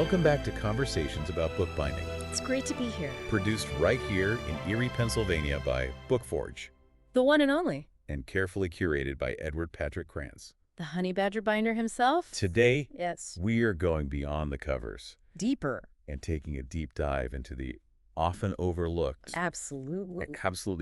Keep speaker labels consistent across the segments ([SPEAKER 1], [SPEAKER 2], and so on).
[SPEAKER 1] Welcome back to Conversations about Bookbinding,
[SPEAKER 2] It's great to be here.
[SPEAKER 1] produced right here in Erie, Pennsylvania by Bookforge,
[SPEAKER 2] The one and only.
[SPEAKER 1] and carefully curated by Edward Patrick Krantz.
[SPEAKER 2] The honey badger binder himself?
[SPEAKER 1] Today,
[SPEAKER 2] Yes.
[SPEAKER 1] we are going beyond the covers
[SPEAKER 2] Deeper.
[SPEAKER 1] and taking a deep dive into the often overlooked,
[SPEAKER 2] Absolutely.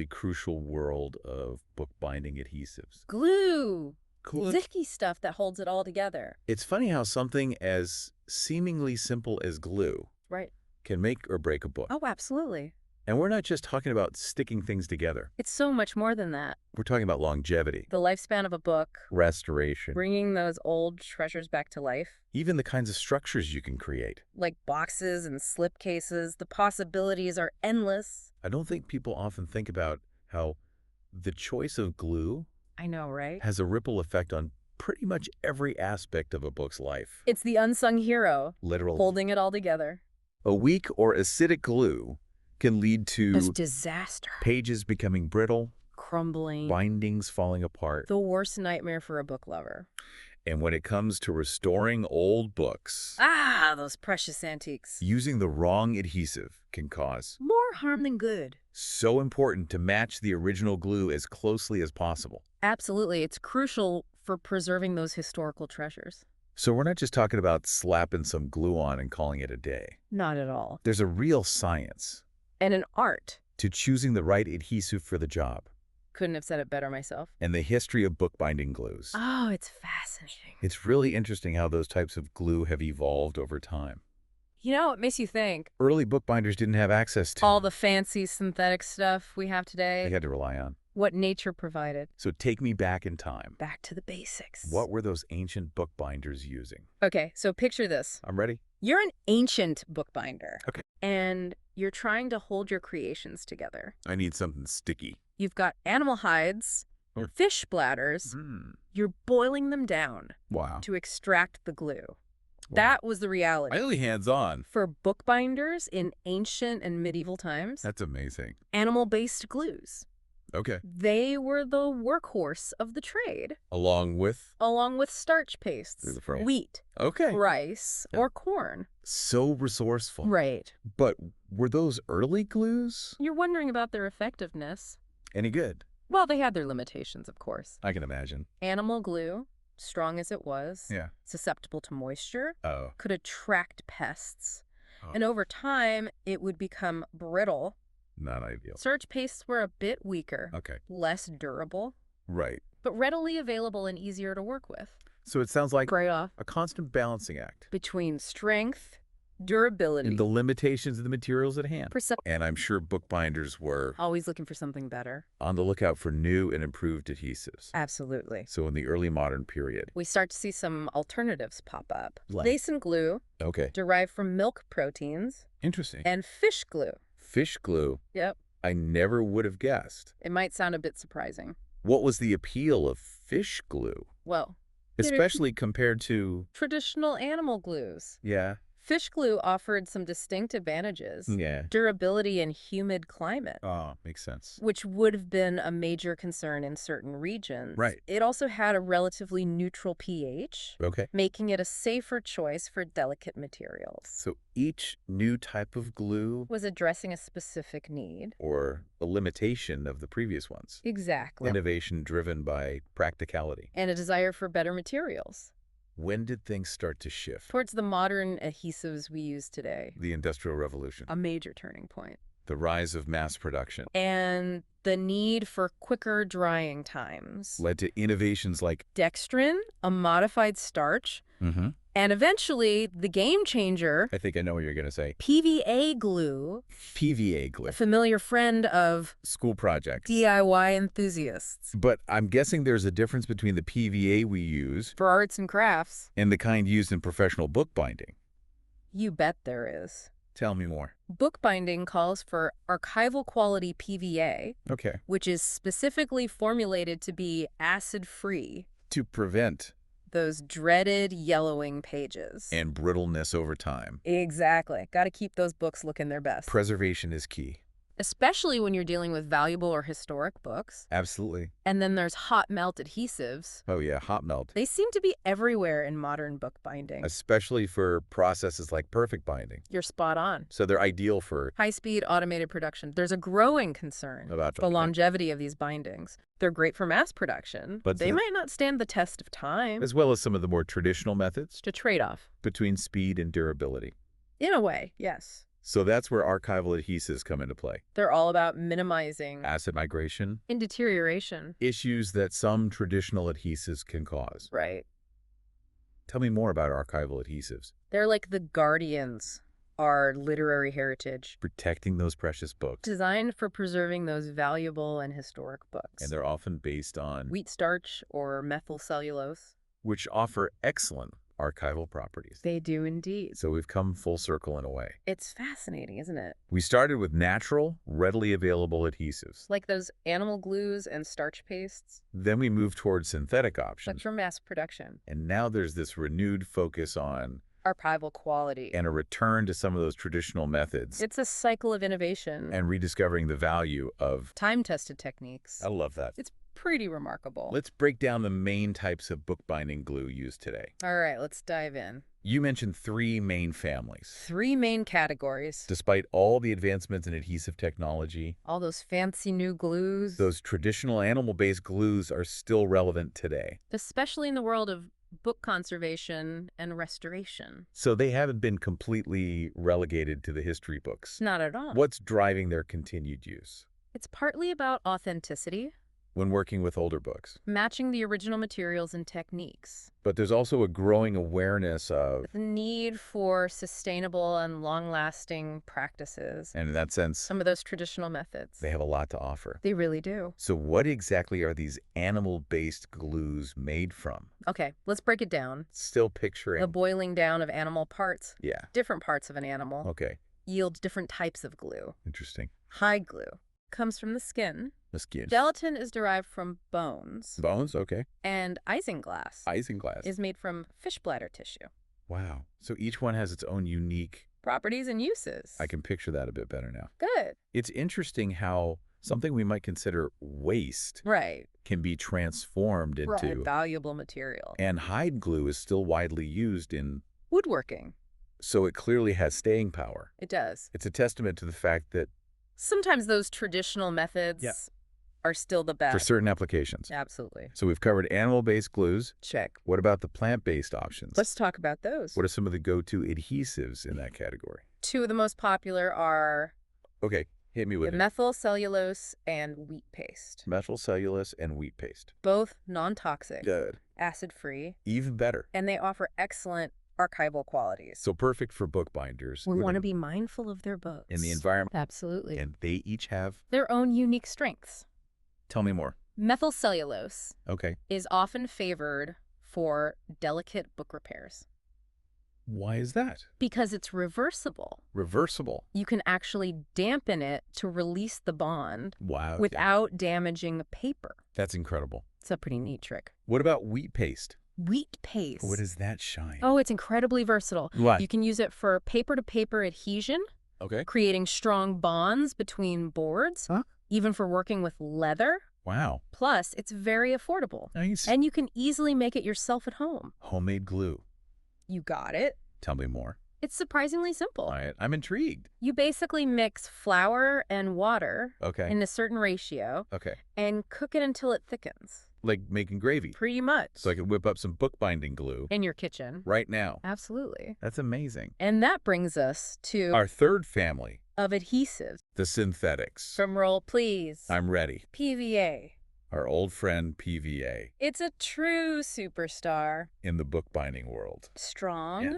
[SPEAKER 1] crucial world of bookbinding adhesives.
[SPEAKER 2] Glue.
[SPEAKER 1] Cool.
[SPEAKER 2] Zicky stuff that holds it all together.
[SPEAKER 1] It's funny how something as seemingly simple as glue
[SPEAKER 2] Right.
[SPEAKER 1] can make or break a book.
[SPEAKER 2] Oh, absolutely.
[SPEAKER 1] And we're not just talking about sticking things together.
[SPEAKER 2] It's so much more than that.
[SPEAKER 1] We're talking about longevity,
[SPEAKER 2] The lifespan of a book,
[SPEAKER 1] restoration,
[SPEAKER 2] bringing those old treasures back to life,
[SPEAKER 1] even the kinds of structures you can create.
[SPEAKER 2] like boxes and slipcases. The possibilities are endless.
[SPEAKER 1] I don't think people often think about how the choice of glue
[SPEAKER 2] I know, right?
[SPEAKER 1] has a ripple effect on pretty much every aspect of a book's life.
[SPEAKER 2] It's the unsung hero,
[SPEAKER 1] Literally.
[SPEAKER 2] holding it all together.
[SPEAKER 1] A weak or acidic glue can lead
[SPEAKER 2] It's
[SPEAKER 1] to
[SPEAKER 2] disaster.
[SPEAKER 1] pages becoming brittle,
[SPEAKER 2] Crumbling.
[SPEAKER 1] bindings falling apart.
[SPEAKER 2] The worst nightmare for a book lover.
[SPEAKER 1] And when it comes to restoring old books,
[SPEAKER 2] Ah, those precious antiques.
[SPEAKER 1] using the wrong adhesive can cause.
[SPEAKER 2] More harm than good.
[SPEAKER 1] So important to match the original glue as closely as possible.
[SPEAKER 2] Absolutely. It's crucial for preserving those historical treasures.
[SPEAKER 1] So we're not just talking about slapping some glue on and calling it a day.
[SPEAKER 2] Not at all.
[SPEAKER 1] There's a real science
[SPEAKER 2] And an art.
[SPEAKER 1] to choosing the right adhesive for the job,
[SPEAKER 2] Couldn't have said it better myself.
[SPEAKER 1] and the history of bookbinding glues.
[SPEAKER 2] Oh, it's fascinating.
[SPEAKER 1] It's really interesting how those types of glue have evolved over time.
[SPEAKER 2] You know, it makes you think.
[SPEAKER 1] Early bookbinders didn't have access to
[SPEAKER 2] All the fancy synthetic stuff we have
[SPEAKER 1] they
[SPEAKER 2] today.
[SPEAKER 1] had to rely on.
[SPEAKER 2] What nature provided.
[SPEAKER 1] So take me back in time.
[SPEAKER 2] Back to the basics.
[SPEAKER 1] What were those ancient bookbinders using?
[SPEAKER 2] Okay, so picture this.
[SPEAKER 1] I'm ready.
[SPEAKER 2] You're an ancient bookbinder.
[SPEAKER 1] Okay.
[SPEAKER 2] And you're trying to hold your creations together.
[SPEAKER 1] I need something sticky.
[SPEAKER 2] You've got animal hides,
[SPEAKER 1] Mm.
[SPEAKER 2] fish bladders. You're boiling them down
[SPEAKER 1] Wow.
[SPEAKER 2] to extract the glue. That was the reality.
[SPEAKER 1] Really hands-on.
[SPEAKER 2] For bookbinders in ancient and medieval times,
[SPEAKER 1] That's amazing.
[SPEAKER 2] animal-based glues.
[SPEAKER 1] Okay.
[SPEAKER 2] They were the workhorse of the trade,
[SPEAKER 1] Along with?
[SPEAKER 2] along with starch pastes,
[SPEAKER 1] Through the fray.
[SPEAKER 2] wheat,
[SPEAKER 1] Okay.
[SPEAKER 2] rice,
[SPEAKER 1] Yeah.
[SPEAKER 2] or corn.
[SPEAKER 1] So resourceful.
[SPEAKER 2] Right.
[SPEAKER 1] But were those early glues
[SPEAKER 2] You're wondering about their effectiveness.
[SPEAKER 1] any good?
[SPEAKER 2] Well, they had their limitations, of course.
[SPEAKER 1] I can imagine.
[SPEAKER 2] Animal glue, strong as it was,
[SPEAKER 1] Yeah.
[SPEAKER 2] susceptible to moisture,
[SPEAKER 1] Oh.
[SPEAKER 2] could attract pests.
[SPEAKER 1] Oh.
[SPEAKER 2] And over time, it would become brittle.
[SPEAKER 1] Not ideal.
[SPEAKER 2] Starch pastes were a bit weaker,
[SPEAKER 1] Okay.
[SPEAKER 2] less durable,
[SPEAKER 1] Right.
[SPEAKER 2] but readily available and easier to work with.
[SPEAKER 1] So it sounds like
[SPEAKER 2] Trade-off
[SPEAKER 1] a constant balancing act
[SPEAKER 2] between strength, durability,
[SPEAKER 1] and the limitations of the materials at hand.
[SPEAKER 2] percep-
[SPEAKER 1] And I'm sure bookbinders were
[SPEAKER 2] always looking for something better.
[SPEAKER 1] on the lookout for new and improved adhesives.
[SPEAKER 2] Absolutely.
[SPEAKER 1] So in the early modern period.
[SPEAKER 2] We start to see some alternatives pop up.
[SPEAKER 1] Like?
[SPEAKER 2] Basin glue,
[SPEAKER 1] Okay.
[SPEAKER 2] derived from milk proteins,
[SPEAKER 1] Interesting.
[SPEAKER 2] and fish glue.
[SPEAKER 1] Fish glue.
[SPEAKER 2] Yep.
[SPEAKER 1] I never would have guessed.
[SPEAKER 2] It might sound a bit surprising.
[SPEAKER 1] What was the appeal of fish glue?
[SPEAKER 2] Well,
[SPEAKER 1] Especially compared to,
[SPEAKER 2] traditional animal glues.
[SPEAKER 1] yeah.
[SPEAKER 2] Fish glue offered some distinct advantages.
[SPEAKER 1] Yeah.
[SPEAKER 2] Durability in humid climate,
[SPEAKER 1] Oh, makes sense.
[SPEAKER 2] which would have been a major concern in certain regions.
[SPEAKER 1] Right.
[SPEAKER 2] It also had a relatively neutral pH,
[SPEAKER 1] Okay.
[SPEAKER 2] making it a safer choice for delicate materials.
[SPEAKER 1] So each new type of glue
[SPEAKER 2] Was addressing a specific need.
[SPEAKER 1] or a limitation of the previous ones.
[SPEAKER 2] Exactly.
[SPEAKER 1] Innovation driven by practicality.
[SPEAKER 2] And a desire for better materials.
[SPEAKER 1] When did things start to shift?
[SPEAKER 2] Towards the modern adhesives we use today.
[SPEAKER 1] The Industrial Revolution.
[SPEAKER 2] A major turning point.
[SPEAKER 1] The rise of mass production
[SPEAKER 2] And the need for quicker drying times.
[SPEAKER 1] led to innovations like
[SPEAKER 2] Dextrin, a modified starch, and eventually the game changer,
[SPEAKER 1] I think I know what you're going to say.
[SPEAKER 2] PVA glue,
[SPEAKER 1] PVA glue.
[SPEAKER 2] a familiar friend of
[SPEAKER 1] School project.
[SPEAKER 2] DIY enthusiasts.
[SPEAKER 1] But I'm guessing there's a difference between the PVA we use
[SPEAKER 2] For arts and crafts,
[SPEAKER 1] and the kind used in professional bookbinding.
[SPEAKER 2] you bet there is.
[SPEAKER 1] Tell me more.
[SPEAKER 2] Bookbinding calls for archival quality PVA,
[SPEAKER 1] Okay.
[SPEAKER 2] which is specifically formulated to be acid-free.
[SPEAKER 1] To prevent
[SPEAKER 2] Those dreaded yellowing pages.
[SPEAKER 1] and brittleness over time.
[SPEAKER 2] Exactly. Got to keep those books looking their best.
[SPEAKER 1] Preservation is key.
[SPEAKER 2] especially when you're dealing with valuable or historic books.
[SPEAKER 1] Absolutely.
[SPEAKER 2] And then there's hot melt adhesives.
[SPEAKER 1] Oh, yeah, hot melt.
[SPEAKER 2] They seem to be everywhere in modern bookbinding.
[SPEAKER 1] Especially for processes like perfect binding.
[SPEAKER 2] You're spot on.
[SPEAKER 1] So they're ideal for
[SPEAKER 2] High-speed automated production. There's a growing concern
[SPEAKER 1] about
[SPEAKER 2] the longevity of these bindings. They're great for mass production,
[SPEAKER 1] but
[SPEAKER 2] they might not stand the test of time.
[SPEAKER 1] as well as some of the more traditional methods
[SPEAKER 2] To trade-off.
[SPEAKER 1] between speed and durability.
[SPEAKER 2] In a way, yes.
[SPEAKER 1] So that's where archival adhesives come into play.
[SPEAKER 2] They're all about minimizing
[SPEAKER 1] Acid migration,
[SPEAKER 2] in deterioration.
[SPEAKER 1] issues that some traditional adhesives can cause.
[SPEAKER 2] Right.
[SPEAKER 1] Tell me more about archival adhesives.
[SPEAKER 2] They're like the guardians, our literary heritage,
[SPEAKER 1] Protecting those precious books.
[SPEAKER 2] designed for preserving those valuable and historic books.
[SPEAKER 1] And they're often based on
[SPEAKER 2] Wheat starch or methyl cellulose.
[SPEAKER 1] which offer excellent archival properties.
[SPEAKER 2] They do indeed.
[SPEAKER 1] So we've come full circle in a way.
[SPEAKER 2] It's fascinating, isn't it?
[SPEAKER 1] We started with natural, readily available adhesives.
[SPEAKER 2] Like those animal glues and starch pastes,
[SPEAKER 1] Then we moved towards synthetic
[SPEAKER 2] like
[SPEAKER 1] options.
[SPEAKER 2] for mass production.
[SPEAKER 1] And now there's this renewed focus on
[SPEAKER 2] Archival quality.
[SPEAKER 1] and a return to some of those traditional methods
[SPEAKER 2] It's a cycle of innovation.
[SPEAKER 1] and rediscovering the value of...
[SPEAKER 2] Time-tested techniques.
[SPEAKER 1] I love that.
[SPEAKER 2] It's pretty remarkable.
[SPEAKER 1] Let's break down the main types of bookbinding glue used today.
[SPEAKER 2] All right, let's dive in.
[SPEAKER 1] You mentioned 3 main families.
[SPEAKER 2] 3 main categories.
[SPEAKER 1] Despite all the advancements in adhesive technology,
[SPEAKER 2] All those fancy new glues.
[SPEAKER 1] those traditional animal-based glues are still relevant today.
[SPEAKER 2] Especially in the world of book conservation and restoration.
[SPEAKER 1] So they haven't been completely relegated to the history books.
[SPEAKER 2] Not at all.
[SPEAKER 1] What's driving their continued use?
[SPEAKER 2] It's partly about authenticity,
[SPEAKER 1] When working with older books.
[SPEAKER 2] matching the original materials and techniques.
[SPEAKER 1] But there's also a growing awareness of,
[SPEAKER 2] The need for sustainable and long-lasting practices.
[SPEAKER 1] and in that sense,
[SPEAKER 2] Some of those traditional methods.
[SPEAKER 1] they have a lot to offer.
[SPEAKER 2] They really do.
[SPEAKER 1] So what exactly are these animal-based glues made from?
[SPEAKER 2] Okay, let's break it down.
[SPEAKER 1] Still picturing.
[SPEAKER 2] The boiling down of animal parts,
[SPEAKER 1] Yeah.
[SPEAKER 2] different parts of an animal,
[SPEAKER 1] Okay.
[SPEAKER 2] yield different types of glue.
[SPEAKER 1] Interesting.
[SPEAKER 2] Hide glue comes from the skin.
[SPEAKER 1] The skin.
[SPEAKER 2] Gelatin is derived from bones.
[SPEAKER 1] Bones? Okay.
[SPEAKER 2] And isinglass
[SPEAKER 1] Isinglass.
[SPEAKER 2] is made from fish bladder tissue.
[SPEAKER 1] Wow. So each one has its own unique...
[SPEAKER 2] Properties and uses.
[SPEAKER 1] I can picture that a bit better now.
[SPEAKER 2] Good.
[SPEAKER 1] It's interesting how something we might consider waste
[SPEAKER 2] Right.
[SPEAKER 1] can be transformed into...
[SPEAKER 2] Right. Valuable material.
[SPEAKER 1] And hide glue is still widely used in...
[SPEAKER 2] Woodworking.
[SPEAKER 1] So it clearly has staying power.
[SPEAKER 2] It does.
[SPEAKER 1] It's a testament to the fact that
[SPEAKER 2] Sometimes those traditional methods are still the best.
[SPEAKER 1] for certain applications.
[SPEAKER 2] Absolutely.
[SPEAKER 1] So we've covered animal-based glues.
[SPEAKER 2] Check.
[SPEAKER 1] What about the plant-based options?
[SPEAKER 2] Let's talk about those.
[SPEAKER 1] What are some of the go-to adhesives in that category?
[SPEAKER 2] 2 of the most popular are
[SPEAKER 1] Okay, hit me
[SPEAKER 2] the
[SPEAKER 1] with it.
[SPEAKER 2] methyl cellulose and wheat paste.
[SPEAKER 1] Methyl cellulose and wheat paste.
[SPEAKER 2] Both non-toxic,
[SPEAKER 1] Good.
[SPEAKER 2] acid-free,
[SPEAKER 1] Even better.
[SPEAKER 2] and they offer excellent archival qualities.
[SPEAKER 1] So perfect for bookbinders.
[SPEAKER 2] We want to be mindful of their books.
[SPEAKER 1] in the environment.
[SPEAKER 2] Absolutely.
[SPEAKER 1] And they each have...
[SPEAKER 2] Their own unique strengths.
[SPEAKER 1] Tell me more.
[SPEAKER 2] Methyl cellulose
[SPEAKER 1] Okay.
[SPEAKER 2] is often favored for delicate book repairs
[SPEAKER 1] Why is that?
[SPEAKER 2] because it's reversible.
[SPEAKER 1] Reversible.
[SPEAKER 2] You can actually dampen it to release the bond
[SPEAKER 1] Wow.
[SPEAKER 2] without damaging the paper.
[SPEAKER 1] That's incredible.
[SPEAKER 2] It's a pretty neat trick.
[SPEAKER 1] What about wheat paste?
[SPEAKER 2] Wheat paste.
[SPEAKER 1] What is that shine?
[SPEAKER 2] Oh, it's incredibly versatile.
[SPEAKER 1] What?
[SPEAKER 2] You can use it for paper-to-paper adhesion,
[SPEAKER 1] Okay.
[SPEAKER 2] creating strong bonds between boards,
[SPEAKER 1] Huh?
[SPEAKER 2] even for working with leather.
[SPEAKER 1] Wow.
[SPEAKER 2] Plus, it's very affordable.
[SPEAKER 1] Nice.
[SPEAKER 2] And you can easily make it yourself at home.
[SPEAKER 1] Homemade glue.
[SPEAKER 2] You got it.
[SPEAKER 1] Tell me more.
[SPEAKER 2] It's surprisingly simple.
[SPEAKER 1] All right. I'm intrigued.
[SPEAKER 2] You basically mix flour and water
[SPEAKER 1] Okay.
[SPEAKER 2] in a certain ratio
[SPEAKER 1] Okay.
[SPEAKER 2] and cook it until it thickens.
[SPEAKER 1] Like making gravy.
[SPEAKER 2] Pretty much.
[SPEAKER 1] So I could whip up some bookbinding glue
[SPEAKER 2] In your kitchen.
[SPEAKER 1] right now.
[SPEAKER 2] Absolutely.
[SPEAKER 1] That's amazing.
[SPEAKER 2] And that brings us to
[SPEAKER 1] Our third family,
[SPEAKER 2] of adhesives.
[SPEAKER 1] the synthetics.
[SPEAKER 2] Drum roll, please.
[SPEAKER 1] I'm ready.
[SPEAKER 2] PVA.
[SPEAKER 1] Our old friend PVA
[SPEAKER 2] It's a true superstar.
[SPEAKER 1] in the bookbinding world.
[SPEAKER 2] Strong,
[SPEAKER 1] Yeah.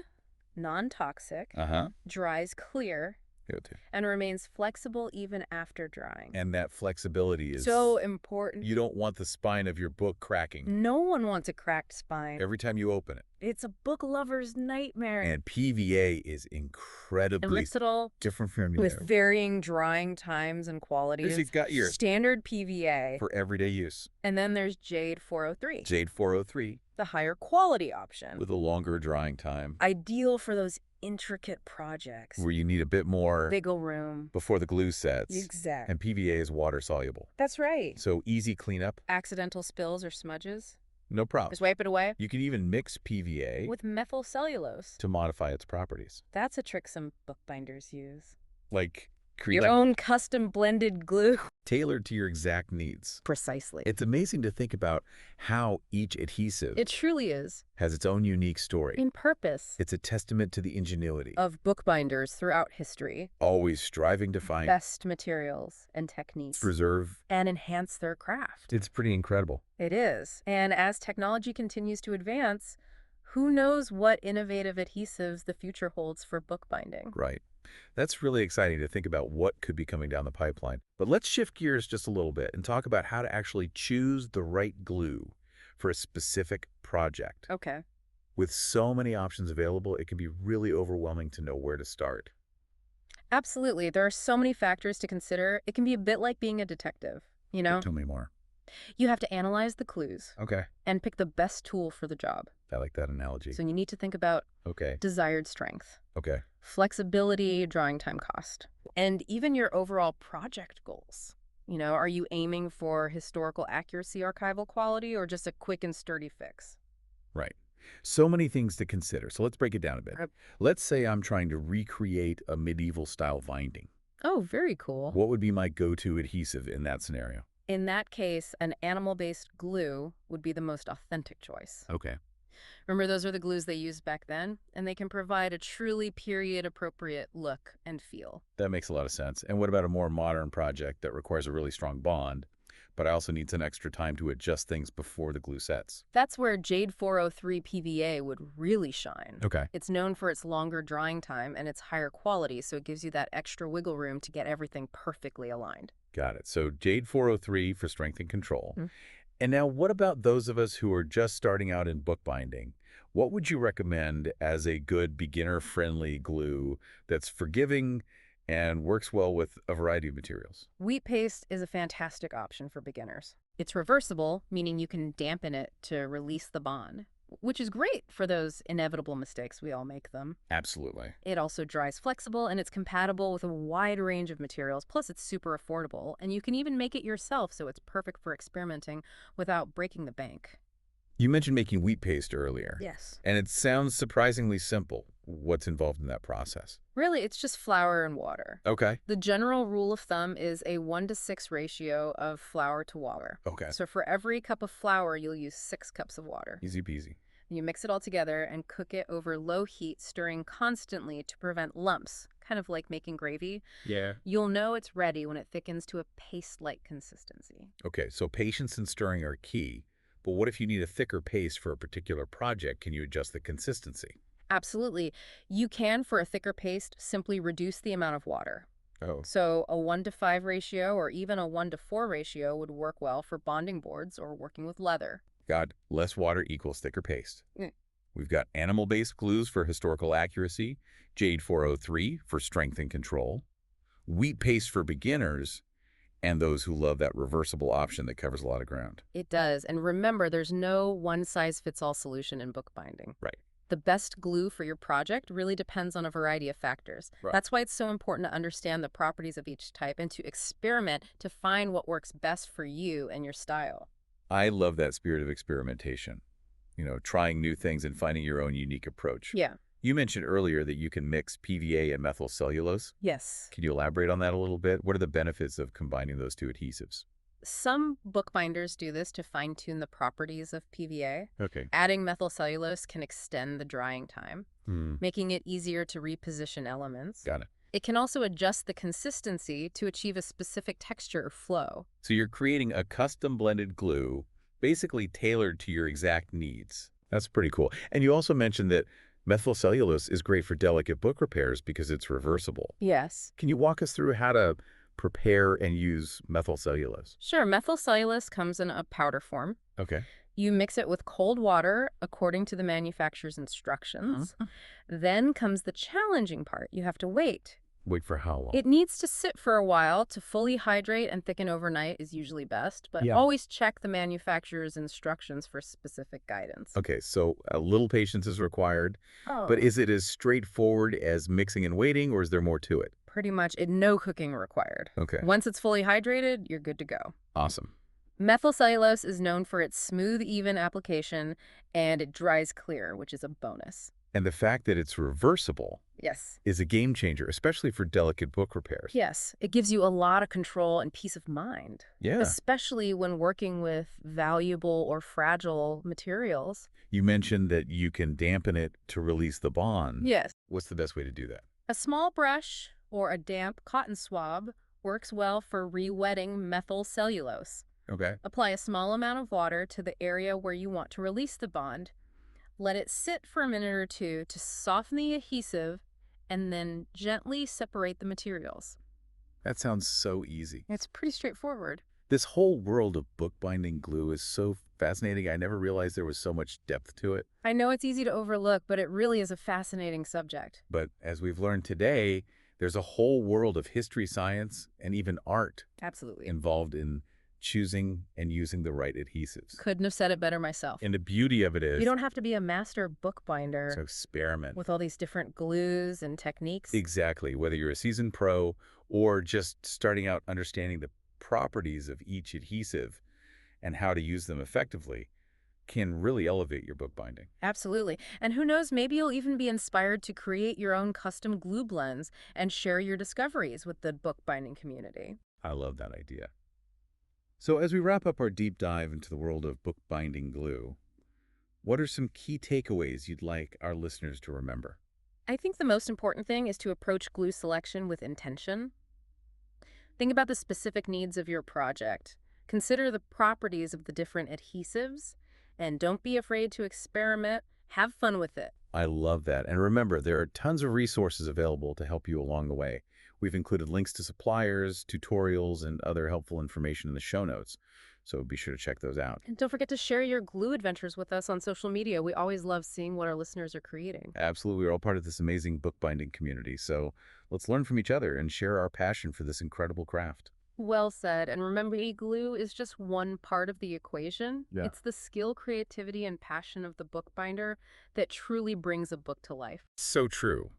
[SPEAKER 2] non-toxic,
[SPEAKER 1] Uh-huh.
[SPEAKER 2] dries clear,
[SPEAKER 1] Go to.
[SPEAKER 2] and remains flexible even after drying.
[SPEAKER 1] And that flexibility is...
[SPEAKER 2] So important.
[SPEAKER 1] You don't want the spine of your book cracking
[SPEAKER 2] No one wants a cracked spine.
[SPEAKER 1] every time you open it.
[SPEAKER 2] It's a book lover's nightmare.
[SPEAKER 1] And PVA is incredibly
[SPEAKER 2] Versatile,
[SPEAKER 1] different from
[SPEAKER 2] with varying drying times and qualities.
[SPEAKER 1] You've got your
[SPEAKER 2] Standard PVA.
[SPEAKER 1] for everyday use.
[SPEAKER 2] And then there's Jade 403,
[SPEAKER 1] Jade 403
[SPEAKER 2] the higher quality option.
[SPEAKER 1] with a longer drying time.
[SPEAKER 2] Ideal for those intricate projects.
[SPEAKER 1] Where you need a bit more
[SPEAKER 2] Wiggle room.
[SPEAKER 1] before the glue sets.
[SPEAKER 2] Exact.
[SPEAKER 1] And PVA is water soluble.
[SPEAKER 2] That's right.
[SPEAKER 1] So easy cleanup.
[SPEAKER 2] Accidental spills or smudges.
[SPEAKER 1] No problem.
[SPEAKER 2] Just wipe it away.
[SPEAKER 1] You can even mix PVA
[SPEAKER 2] With methyl cellulose.
[SPEAKER 1] to modify its properties.
[SPEAKER 2] That's a trick some bookbinders use.
[SPEAKER 1] Like create
[SPEAKER 2] Your own custom blended glue.
[SPEAKER 1] tailored to your exact needs.
[SPEAKER 2] Precisely.
[SPEAKER 1] It's amazing to think about how each adhesive
[SPEAKER 2] It truly is.
[SPEAKER 1] has its own unique story.
[SPEAKER 2] In purpose.
[SPEAKER 1] It's a testament to the ingenuity
[SPEAKER 2] Of bookbinders throughout history.
[SPEAKER 1] always striving to find
[SPEAKER 2] Best materials and techniques.
[SPEAKER 1] preserve.
[SPEAKER 2] And enhance their craft.
[SPEAKER 1] It's pretty incredible.
[SPEAKER 2] It is. And as technology continues to advance, who knows what innovative adhesives the future holds for bookbinding.
[SPEAKER 1] Right. That's really exciting to think about what could be coming down the pipeline. But let's shift gears just a little bit and talk about how to actually choose the right glue for a specific project.
[SPEAKER 2] Okay.
[SPEAKER 1] With so many options available, it can be really overwhelming to know where to start.
[SPEAKER 2] Absolutely. There are so many factors to consider. It can be a bit like being a detective, you know?
[SPEAKER 1] Tell me more.
[SPEAKER 2] You have to analyze the clues
[SPEAKER 1] Okay.
[SPEAKER 2] and pick the best tool for the job.
[SPEAKER 1] I like that analogy.
[SPEAKER 2] So you need to think about
[SPEAKER 1] Okay.
[SPEAKER 2] desired strength,
[SPEAKER 1] Okay.
[SPEAKER 2] flexibility, drawing time cost, and even your overall project goals. You know, are you aiming for historical accuracy, archival quality, or just a quick and sturdy fix?
[SPEAKER 1] Right. So many things to consider. So let's break it down a bit.
[SPEAKER 2] Yep.
[SPEAKER 1] Let's say I'm trying to recreate a medieval style binding.
[SPEAKER 2] Oh, very cool.
[SPEAKER 1] What would be my go-to adhesive in that scenario?
[SPEAKER 2] In that case, an animal-based glue would be the most authentic choice.
[SPEAKER 1] Okay.
[SPEAKER 2] Remember, those are the glues they used back then, and they can provide a truly period-appropriate look and feel.
[SPEAKER 1] That makes a lot of sense. And what about a more modern project that requires a really strong bond, but I also need some extra time to adjust things before the glue sets?
[SPEAKER 2] That's where Jade 403 PVA would really shine.
[SPEAKER 1] Okay.
[SPEAKER 2] It's known for its longer drying time and its higher quality, so it gives you that extra wiggle room to get everything perfectly aligned.
[SPEAKER 1] Got it. So Jade 403 for strength and control.
[SPEAKER 2] Mm.
[SPEAKER 1] And now what about those of us who are just starting out in bookbinding? What would you recommend as a good beginner-friendly glue that's forgiving and works well with a variety of materials?
[SPEAKER 2] Wheat paste is a fantastic option for beginners. It's reversible, meaning you can dampen it to release the bond, which is great for those inevitable mistakes. We all make them.
[SPEAKER 1] Absolutely.
[SPEAKER 2] It also dries flexible, and it's compatible with a wide range of materials. Plus, it's super affordable, and you can even make it yourself, so it's perfect for experimenting without breaking the bank.
[SPEAKER 1] You mentioned making wheat paste earlier.
[SPEAKER 2] Yes.
[SPEAKER 1] And it sounds surprisingly simple. What's involved in that process?
[SPEAKER 2] Really, it's just flour and water.
[SPEAKER 1] Okay.
[SPEAKER 2] The general rule of thumb is a 1-to-6 ratio of flour to water.
[SPEAKER 1] Okay.
[SPEAKER 2] So for every cup of flour, you'll use 6 cups of water.
[SPEAKER 1] Easy peasy.
[SPEAKER 2] You mix it all together and cook it over low heat, stirring constantly to prevent lumps, kind of like making gravy.
[SPEAKER 1] Yeah.
[SPEAKER 2] You'll know it's ready when it thickens to a paste-like consistency.
[SPEAKER 1] Okay, so patience and stirring are key. But what if you need a thicker paste for a particular project? Can you adjust the consistency?
[SPEAKER 2] Absolutely. You can, for a thicker paste, simply reduce the amount of water.
[SPEAKER 1] Oh.
[SPEAKER 2] So a 1-to-5 ratio or even a 1-to-4 ratio would work well for bonding boards or working with leather.
[SPEAKER 1] Got less water equals thicker paste.
[SPEAKER 2] Mm.
[SPEAKER 1] We've got animal-based glues for historical accuracy, Jade 403 for strength and control, wheat paste for beginners, and those who love that reversible option that covers a lot of ground.
[SPEAKER 2] It does. And remember, there's no one-size-fits-all solution in bookbinding.
[SPEAKER 1] Right.
[SPEAKER 2] The best glue for your project really depends on a variety of factors.
[SPEAKER 1] Right.
[SPEAKER 2] That's why it's so important to understand the properties of each type and to experiment to find what works best for you and your style.
[SPEAKER 1] I love that spirit of experimentation. You know, trying new things and finding your own unique approach.
[SPEAKER 2] Yeah.
[SPEAKER 1] You mentioned earlier that you can mix PVA and methyl cellulose.
[SPEAKER 2] Yes.
[SPEAKER 1] Can you elaborate on that a little bit? What are the benefits of combining those two adhesives?
[SPEAKER 2] Some bookbinders do this to fine-tune the properties of PVA.
[SPEAKER 1] Okay.
[SPEAKER 2] Adding methyl cellulose can extend the drying time, making it easier to reposition elements.
[SPEAKER 1] Got it.
[SPEAKER 2] It can also adjust the consistency to achieve a specific texture or flow.
[SPEAKER 1] So you're creating a custom blended glue, basically tailored to your exact needs. That's pretty cool. And you also mentioned that methyl cellulose is great for delicate book repairs because it's reversible.
[SPEAKER 2] Yes.
[SPEAKER 1] Can you walk us through how to prepare and use methyl cellulose?
[SPEAKER 2] Sure. Methyl cellulose comes in a powder form.
[SPEAKER 1] Okay.
[SPEAKER 2] You mix it with cold water according to the manufacturer's instructions. Then comes the challenging part. You have to wait.
[SPEAKER 1] Wait for how long?
[SPEAKER 2] It needs to sit for a while. To fully hydrate and thicken overnight is usually best, but
[SPEAKER 1] Yeah.
[SPEAKER 2] always check the manufacturer's instructions for specific guidance.
[SPEAKER 1] Okay, so a little patience is required, but
[SPEAKER 2] Oh.
[SPEAKER 1] is it as straightforward as mixing and waiting, or is there more to it?
[SPEAKER 2] Pretty much no cooking required.
[SPEAKER 1] Okay,
[SPEAKER 2] Once it's fully hydrated, you're good to go.
[SPEAKER 1] awesome.
[SPEAKER 2] Methyl cellulose is known for its smooth, even application, and it dries clear, which is a bonus.
[SPEAKER 1] And the fact that it's reversible
[SPEAKER 2] Yes.
[SPEAKER 1] is a game changer, especially for delicate book repairs.
[SPEAKER 2] Yes, it gives you a lot of control and peace of mind,
[SPEAKER 1] Yeah.
[SPEAKER 2] especially when working with valuable or fragile materials.
[SPEAKER 1] You mentioned that you can dampen it to release the bond.
[SPEAKER 2] Yes.
[SPEAKER 1] What's the best way to do that?
[SPEAKER 2] A small brush or a damp cotton swab works well for re-wetting methyl cellulose.
[SPEAKER 1] Okay.
[SPEAKER 2] Apply a small amount of water to the area where you want to release the bond. Let it sit for a minute or two to soften the adhesive, and then gently separate the materials.
[SPEAKER 1] That sounds so easy.
[SPEAKER 2] It's pretty straightforward.
[SPEAKER 1] This whole world of bookbinding glue is so fascinating. I never realized there was so much depth to it.
[SPEAKER 2] I know it's easy to overlook, but it really is a fascinating subject.
[SPEAKER 1] But as we've learned today, there's a whole world of history, science, and even art
[SPEAKER 2] Absolutely.
[SPEAKER 1] involved in choosing and using the right adhesives.
[SPEAKER 2] Couldn't have said it better myself.
[SPEAKER 1] And the beauty of it is,
[SPEAKER 2] You don't have to be a master bookbinder
[SPEAKER 1] so experiment.
[SPEAKER 2] with all these different glues and techniques.
[SPEAKER 1] Exactly. Whether you're a seasoned pro or just starting out understanding the properties of each adhesive and how to use them effectively can really elevate your bookbinding.
[SPEAKER 2] Absolutely. And who knows, maybe you'll even be inspired to create your own custom glue blends and share your discoveries with the bookbinding community.
[SPEAKER 1] I love that idea. So as we wrap up our deep dive into the world of bookbinding glue, what are some key takeaways you'd like our listeners to remember?
[SPEAKER 2] I think the most important thing is to approach glue selection with intention. Think about the specific needs of your project. Consider the properties of the different adhesives, and don't be afraid to experiment. Have fun with it.
[SPEAKER 1] I love that. And remember, there are tons of resources available to help you along the way. We've included links to suppliers, tutorials, and other helpful information in the show notes, so be sure to check those out.
[SPEAKER 2] And don't forget to share your glue adventures with us on social media. We always love seeing what our listeners are creating.
[SPEAKER 1] Absolutely, we're all part of this amazing bookbinding community, so let's learn from each other and share our passion for this incredible craft.
[SPEAKER 2] Well said. And remember, glue is just one part of the equation.
[SPEAKER 1] Yeah.
[SPEAKER 2] It's the skill, creativity, and passion of the bookbinder that truly brings a book to life.
[SPEAKER 1] So true.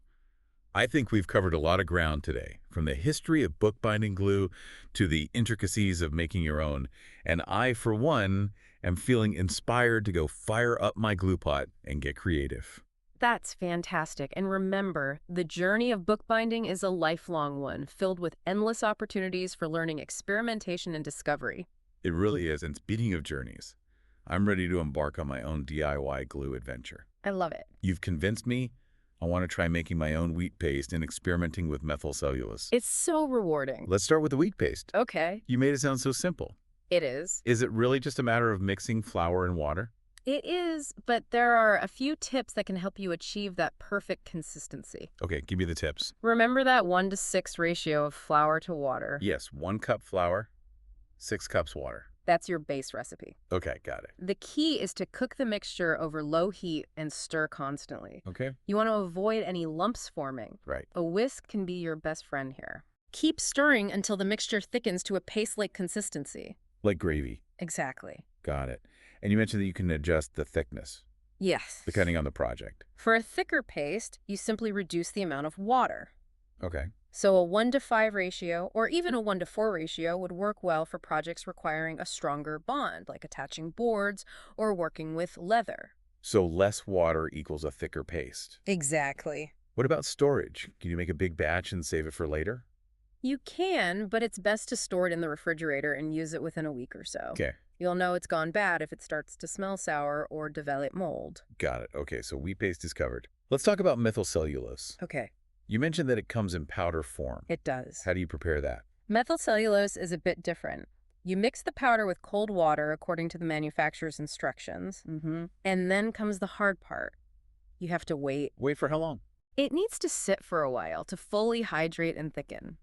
[SPEAKER 1] I think we've covered a lot of ground today, from the history of bookbinding glue to the intricacies of making your own. And I, for one, am feeling inspired to go fire up my glue pot and get creative.
[SPEAKER 2] That's fantastic. And remember, the journey of bookbinding is a lifelong one, filled with endless opportunities for learning, experimentation, and discovery.
[SPEAKER 1] It really is. And speaking of journeys, I'm ready to embark on my own DIY glue adventure.
[SPEAKER 2] I love it.
[SPEAKER 1] You've convinced me. I want to try making my own wheat paste and experimenting with methyl cellulose.
[SPEAKER 2] It's so rewarding.
[SPEAKER 1] Let's start with the wheat paste.
[SPEAKER 2] Okay,
[SPEAKER 1] You made it sound so simple.
[SPEAKER 2] it is.
[SPEAKER 1] Is it really just a matter of mixing flour and water?
[SPEAKER 2] It is, but there are a few tips that can help you achieve that perfect consistency.
[SPEAKER 1] Okay, give me the tips.
[SPEAKER 2] Remember that 1:6 ratio of flour to water.
[SPEAKER 1] Yes, 1 cup flour, 6 cups water.
[SPEAKER 2] That's your base recipe.
[SPEAKER 1] Okay, got it.
[SPEAKER 2] The key is to cook the mixture over low heat and stir constantly.
[SPEAKER 1] Okay,
[SPEAKER 2] You want to avoid any lumps forming.
[SPEAKER 1] right.
[SPEAKER 2] A whisk can be your best friend here. Keep stirring until the mixture thickens to a paste-like consistency.
[SPEAKER 1] Like gravy.
[SPEAKER 2] Exactly.
[SPEAKER 1] Got it. And you mentioned that you can adjust the thickness
[SPEAKER 2] Yes.
[SPEAKER 1] depending on the project.
[SPEAKER 2] For a thicker paste, you simply reduce the amount of water.
[SPEAKER 1] Okay.
[SPEAKER 2] So a 1:5 ratio, or even a 1:4 ratio, would work well for projects requiring a stronger bond, like attaching boards or working with leather.
[SPEAKER 1] So less water equals a thicker paste.
[SPEAKER 2] Exactly.
[SPEAKER 1] What about storage? Can you make a big batch and save it for later?
[SPEAKER 2] You can, but it's best to store it in the refrigerator and use it within a week or so.
[SPEAKER 1] Okay,
[SPEAKER 2] You'll know it's gone bad if it starts to smell sour or develop mold.
[SPEAKER 1] got it. Okay, so wheat paste is covered. Let's talk about methyl cellulose.
[SPEAKER 2] Okay,
[SPEAKER 1] You mentioned that it comes in powder form.
[SPEAKER 2] it does.
[SPEAKER 1] How do you prepare that?
[SPEAKER 2] Methyl cellulose is a bit different. You mix the powder with cold water according to the manufacturer's instructions. And then comes the hard part. You have to wait.
[SPEAKER 1] Wait for how long?
[SPEAKER 2] It needs to sit for a while to fully hydrate and thicken.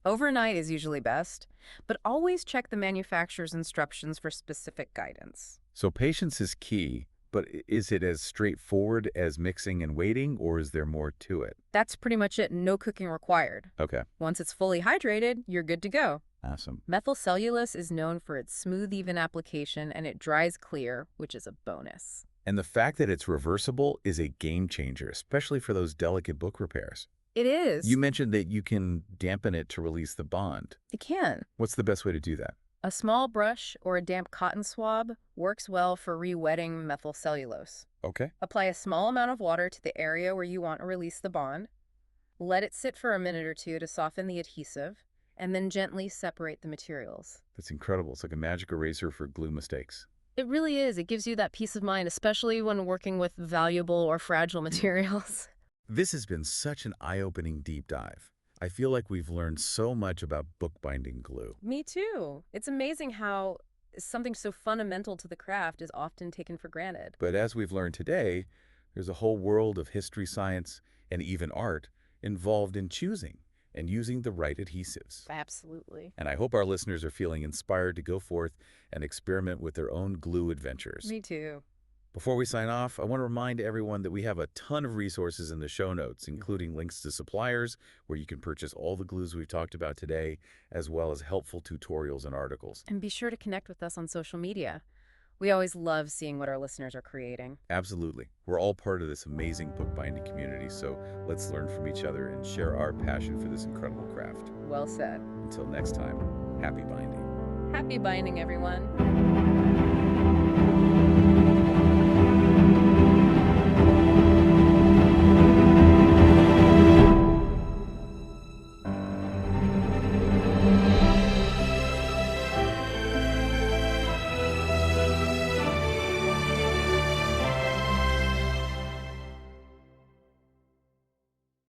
[SPEAKER 2] Overnight is usually best, but always check the manufacturer's instructions for specific guidance.
[SPEAKER 1] So patience is key, But is it as straightforward as mixing and waiting, or is there more to it?
[SPEAKER 2] That's pretty much it. No cooking required.
[SPEAKER 1] Okay,
[SPEAKER 2] Once it's fully hydrated, you're good to go.
[SPEAKER 1] awesome.
[SPEAKER 2] Methyl cellulose is known for its smooth, even application, and it dries clear, which is a bonus.
[SPEAKER 1] And the fact that it's reversible is a game changer, especially for those delicate book repairs.
[SPEAKER 2] It
[SPEAKER 1] You
[SPEAKER 2] is.
[SPEAKER 1] mentioned that you can dampen it to release the bond.
[SPEAKER 2] It can.
[SPEAKER 1] What's the best way to do that?
[SPEAKER 2] A small brush or a damp cotton swab works well for re-wetting methyl cellulose.
[SPEAKER 1] Okay.
[SPEAKER 2] Apply a small amount of water to the area where you want to release the bond. Let it sit for a minute or two to soften the adhesive, and then gently separate the materials.
[SPEAKER 1] That's incredible. It's like a magic eraser for glue mistakes.
[SPEAKER 2] It really is. It gives you that peace of mind, especially when working with valuable or fragile materials.
[SPEAKER 1] This has been such an eye-opening deep dive. I feel like we've learned so much about bookbinding glue.
[SPEAKER 2] Me too. It's amazing how something so fundamental to the craft is often taken for granted.
[SPEAKER 1] But as we've learned today, there's a whole world of history, science, and even art involved in choosing and using the right adhesives.
[SPEAKER 2] Absolutely.
[SPEAKER 1] And I hope our listeners are feeling inspired to go forth and experiment with their own glue adventures.
[SPEAKER 2] Me too.
[SPEAKER 1] Before we sign off, I want to remind everyone that we have a ton of resources in the show notes, including links to suppliers where you can purchase all the glues we've talked about today, as well as helpful tutorials and articles.
[SPEAKER 2] And be sure to connect with us on social media. We always love seeing what our listeners are creating.
[SPEAKER 1] Absolutely. We're all part of this amazing bookbinding community, so let's learn from each other and share our passion for this incredible craft.
[SPEAKER 2] Well said.
[SPEAKER 1] Until next time, happy binding.
[SPEAKER 2] Happy binding, everyone.